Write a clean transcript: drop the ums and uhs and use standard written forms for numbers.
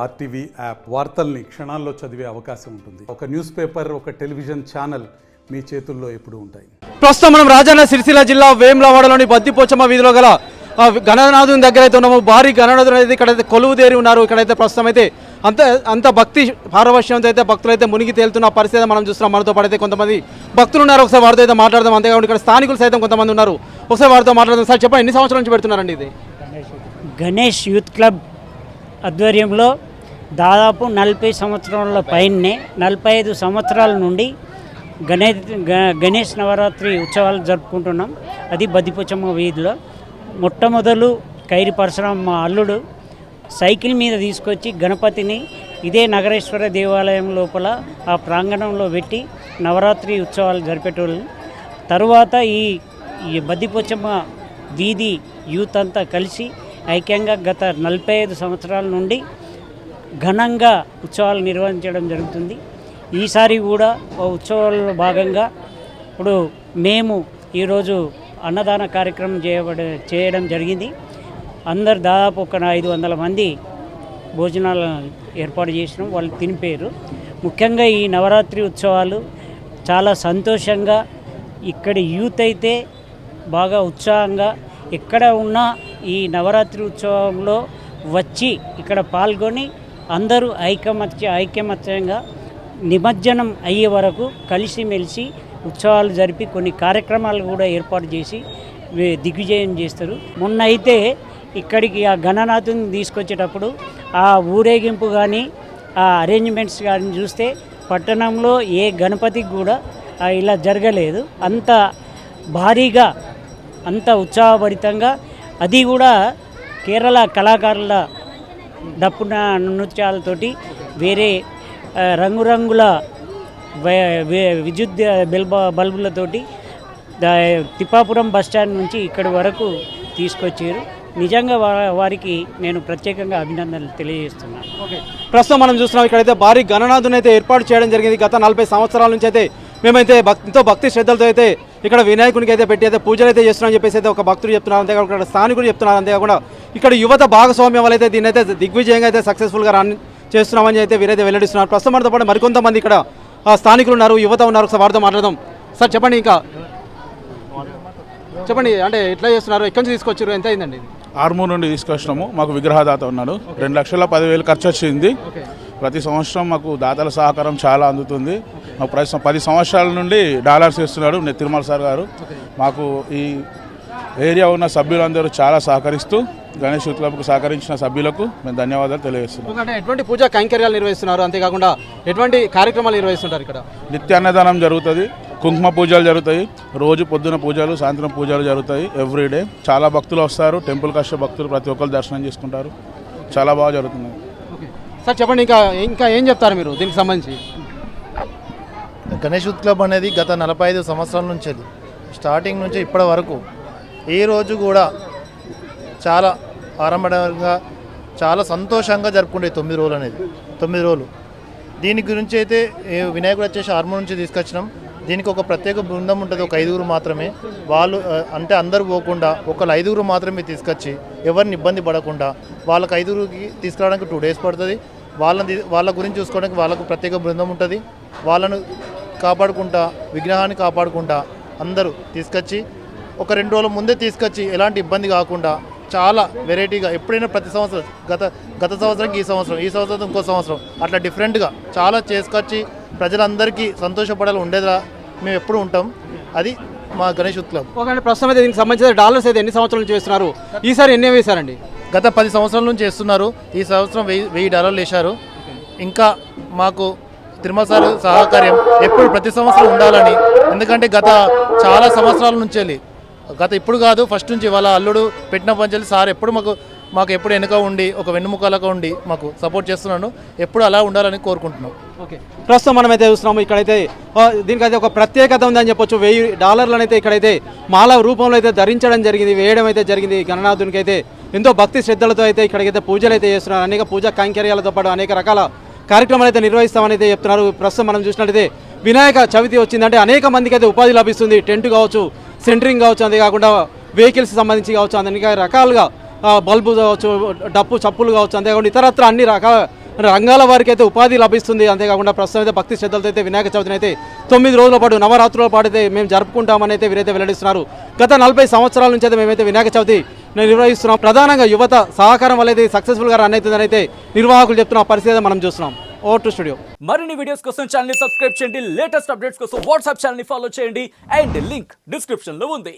RTV app వార్తల్ని క్షణాల్లో చదివే అవకాశం ఉంటుంది. ఒక న్యూస్ పేపర్, ఒక టెలివిజన్ ఛానల్ మీ చేతుల్లో ఎప్పుడూ ఉంటాయి. ప్రస్తుతం మనం రాజన్న సిరిసిల్ల జిల్లా వేములవాడలోని బద్దిపోచమ్మ వీధిలో గల గణనాథుని దగ్గర అయితే ఉన్నాము. భారీ గణనాథుని అయితే ఇక్కడైతే కొలువు దేరి ఉన్నారు. ఇక్కడైతే ప్రస్తుతం అయితే అంత భక్తి పారవశ్యంతో అయితే భక్తులు అయితే మునిగి తేలుతున్న పరిస్థితి మనం చూస్తున్నాం. మనతో పాటు అయితే కొంతమంది భక్తులు ఉన్నారు. ఒకసారి వారితో అయితే మాట్లాడదాం. అంతేకాకుండా ఇక్కడ స్థానికులు సైతం కొంతమంది ఉన్నారు. ఒకసారి వారితో మాట్లాడదాం. సార్ చెప్పండి, ఎన్ని సంవత్సరాల నుంచి పెడుతున్నారండి ఇది? గణేష్ యూత్ క్లబ్ ఆధ్వర్యంలో దాదాపు 40 సంవత్సరాల పైనే 45 సంవత్సరాల నుండి గణేష్ నవరాత్రి ఉత్సవాలు జరుపుకుంటున్నాం. అది బద్దిపోచమ్మ వీధిలో. మొట్టమొదలు కైరి పరశురామ మా అల్లుడు సైకిల్ మీద తీసుకొచ్చి గణపతిని ఇదే నగరేశ్వర దేవాలయం లోపల ఆ ప్రాంగణంలో పెట్టి నవరాత్రి ఉత్సవాలు జరిపేటోళ్ళు. తరువాత ఈ బద్దిపోచమ్మ వీధి యూత్ అంతా కలిసి ఐక్యంగా గత 45 సంవత్సరాల నుండి ఘనంగా ఉత్సవాలు నిర్వహించడం జరుగుతుంది. ఈసారి కూడా ఉత్సవాల్లో భాగంగా ఇప్పుడు మేము ఈరోజు అన్నదాన కార్యక్రమం చేయడం జరిగింది. అందరు దాదాపు ఒక 500 మంది భోజనాలు ఏర్పాటు చేసినాం. వాళ్ళు తినిపోయారు. ముఖ్యంగా ఈ నవరాత్రి ఉత్సవాలు చాలా సంతోషంగా ఇక్కడి యూత్ అయితే బాగా ఉత్సాహంగా ఎక్కడ ఉన్నా ఈ నవరాత్రి ఉత్సవంలో వచ్చి ఇక్కడ పాల్గొని అందరూ ఐకమత్యంగా నిమజ్జనం అయ్యే వరకు కలిసిమెలిసి ఉత్సవాలు జరిపి కొన్ని కార్యక్రమాలు కూడా ఏర్పాటు చేసి దిగ్విజయం చేస్తారు. మొన్న అయితే ఇక్కడికి ఆ గణనాథుని తీసుకొచ్చేటప్పుడు ఆ ఊరేగింపు కానీ ఆ అరేంజ్మెంట్స్ కానీ చూస్తే పట్టణంలో ఏ గణపతికి కూడా ఇలా జరగలేదు. అంత భారీగా అంత ఉత్సాహభరితంగా, అది కూడా కేరళ కళాకారుల డప్పు నృత్యాలతోటి వేరే రంగురంగుల విద్యుత్ బల్బులతోటి తిప్పాపురం బస్టాండ్ నుంచి ఇక్కడి వరకు తీసుకొచ్చారు. నిజంగా వారికి నేను ప్రత్యేకంగా అభినందనలు తెలియజేస్తున్నాను. ఓకే, ప్రస్తుతం మనం చూస్తున్నాం ఇక్కడైతే భారీ గణనాథుని అయితే ఏర్పాటు చేయడం జరిగింది. గత 40 సంవత్సరాల నుంచి అయితే మేమైతే ఎంతో భక్తి శ్రద్ధలతో అయితే ఇక్కడ వినాయకునికి అయితే పెట్టి అయితే పూజలు అయితే చేస్తున్నామని చెప్పేసి అయితే ఒక భక్తులు చెప్తున్నారు. అంతేకాకుండా ఇక్కడ స్థానికులు చెప్తున్నారు. అంతేకాకుండా ఇక్కడ యువత భాగస్వామ్యం వల్ల అయితే దీన్ని అయితే దిగ్విజయంగా అయితే సక్సెస్ఫుల్గా రన్ చేస్తున్నామని అయితే వీరైతే వెల్లడిస్తున్నారు. ప్రస్తుతం మనతో పాటు మరికొంతమంది ఇక్కడ స్థానికులు ఉన్నారు, యువత ఉన్నారు. ఒకసారి వారితో మాట్లాడదాం. సార్ చెప్పండి, ఇంకా చెప్పండి, అంటే ఎట్లా చేస్తున్నారు, ఎక్కడి నుంచి తీసుకొచ్చారు, ఎంత అయిందండి? ఆర్మూర్ నుండి తీసుకొచ్చినాము. మాకు విగ్రహదాత ఉన్నాడు. 2,10,000 ఖర్చు వచ్చింది. ప్రతి సంవత్సరం మాకు దాతల సహకారం చాలా అందుతుంది. మాకు 10 సంవత్సరాల నుండి డాలర్స్ ఇస్తున్నాడు తిరుమల సార్ గారు. మాకు ఈ ఏరియా ఉన్న సభ్యులందరూ చాలా సహకరిస్తూ గణేష్ యూత్ క్లబ్కు సహకరించిన సభ్యులకు మేము ధన్యవాదాలు తెలియజేస్తున్నాం. అంటే ఎటువంటి పూజా కైంకర్యాలు నిర్వహిస్తున్నారు, అంతేకాకుండా ఎటువంటి కార్యక్రమాలు నిర్వహిస్తుంటారు ఇక్కడ? నిత్యాన్నదానం జరుగుతుంది, కుంకుమ పూజలు జరుగుతాయి, రోజు పొద్దున పూజలు, సాయంత్రం పూజలు జరుగుతాయి ఎవ్రీడే. చాలా భక్తులు వస్తారు, టెంపుల్కి వచ్చే భక్తులు ప్రతి ఒక్కరు దర్శనం చేసుకుంటారు. చాలా బాగా జరుగుతుంది. సార్ చెప్పండి, ఇంకా ఏం చెప్తారు మీరు దీనికి సంబంధించి? గణేష్ యూత్ క్లబ్ అనేది గత 45 సంవత్సరాల నుంచి స్టార్టింగ్ నుంచి ఇప్పటి వరకు ఈ రోజు కూడా చాలా ఆరంభంగా చాలా సంతోషంగా జరుపుకుంటే 9 రోజులు అనేది 9 రోజులు. దీని గురించి అయితే వినాయకుడు వచ్చేసి ఆర్మూర్ నుంచి తీసుకొచ్చినాం. దీనికి ఒక ప్రత్యేక బృందం ఉంటుంది, ఒక 5 మాత్రమే. వాళ్ళు అంటే అందరూ పోకుండా ఒక 5 మాత్రమే తీసుకొచ్చి ఎవరిని ఇబ్బంది పడకుండా వాళ్ళకి 5కి తీసుకురావడానికి 2 days పడుతుంది. వాళ్ళ గురించి చూసుకోవడానికి వాళ్ళకు ప్రత్యేక బృందం ఉంటుంది. వాళ్ళను కాపాడుకుంటా, విగ్రహాన్ని కాపాడుకుంటా అందరూ తీసుకొచ్చి ఒక 2 రోజుల ముందే తీసుకొచ్చి ఎలాంటి ఇబ్బంది కాకుండా చాలా వెరైటీగా ఎప్పుడైనా ప్రతి సంవత్సరం గత సంవత్సరంకి ఈ సంవత్సరం ఇంకో సంవత్సరం అట్లా డిఫరెంట్గా చాలా చేసుకొచ్చి ప్రజలందరికీ సంతోషపడాలి ఉండేలా మేము ఎప్పుడు ఉంటాం. అది మా గణేష్ యూత్ క్లబ్. ఓకే, ప్రస్తుతం అయితే దీనికి సంబంధించిన డాలర్స్ అయితే ఎన్ని సంవత్సరాల నుంచి వేస్తున్నారు? ఈసారి ఎన్ని వేశారండి? గత 10 సంవత్సరాల నుంచి చేస్తున్నారు. ఈ సంవత్సరం $1000 వేశారు. ఇంకా మాకు తిరుమల సార్ సహకార్యం ఎప్పుడు ప్రతి సంవత్సరం ఉండాలని, ఎందుకంటే గత చాలా సంవత్సరాల నుంచి ఇప్పుడు కాదు, ఫస్ట్ నుంచి వాళ్ళ అల్లుడు పెట్టిన పంచాలి సార్ ఎప్పుడు మాకు ఎప్పుడు వెనుక ఉండి ఒక వెన్నుముకలాగా ఉండి మాకు సపోర్ట్ చేస్తున్నాను. ఎప్పుడు అలా ఉండాలని కోరుకుంటున్నాం. ఓకే, ప్రస్తుతం మనమైతే చూస్తున్నాము ఇక్కడైతే దీనికైతే ఒక ప్రత్యేకత ఉందని చెప్పొచ్చు. $1000 అయితే ఇక్కడైతే మాల రూపంలో అయితే ధరించడం జరిగింది, వేయడం అయితే జరిగింది. గణనాథునికి అయితే ఎంతో భక్తి శ్రద్ధలతో అయితే ఇక్కడికైతే పూజలు అయితే చేస్తున్నారు. అనేక పూజా కైంకర్యాలతో పాటు అనేక రకాల కార్యక్రమాలు అయితే నిర్వహిస్తామని అయితే చెప్తున్నారు. ప్రస్తుతం మనం చూసినట్లయితే వినాయక చవితి వచ్చిందంటే అనేక మందికి అయితే ఉపాధి లభిస్తుంది. టెంట్ కావచ్చు, సెంటరింగ్ కావచ్చు, అంతేకాకుండా వెహికల్స్ సంబంధించి కావచ్చు, అనేక రకాలుగా బల్బు కావచ్చు, డప్పు చప్పులు కావచ్చు, అంతేకాకుండా ఇతరత్ర అన్ని రకాల రంగాల వారికి అయితే ఉపాధి లభిస్తుంది. అంతేకాకుండా ప్రస్తుతం అయితే భక్తి శ్రద్ధలతో అయితే వినాయక చవితిని అయితే 9 రోజుల పాటు నవరాత్రుల పాటు అయితే మేము జరుపుకుంటామని అయితే వీరైతే వెల్లడిస్తున్నారు. గత 40 సంవత్సరాల నుంచి అయితే మేమైతే వినాయక చవితి నిర్వహిస్తున్నాం. ప్రధానంగా యువత సహకారం వల్ల అయితే సక్సెస్ఫుల్గా రన్ అవుతుందని అయితే నిర్వాహకులు చెప్తున్న పరిస్థితి మనం చూస్తున్నాం. Over to studio. మరిన్ని వీడియోస్ కోసం ఛానల్ ని సబ్స్క్రైబ్ చేయండి, లేటెస్ట్ అప్డేట్స్ కోసం వాట్సాప్ ఛానల్ ని ఫాలో చేయండి అండ్ లింక్ డిస్క్రిప్షన్ లో ఉంది.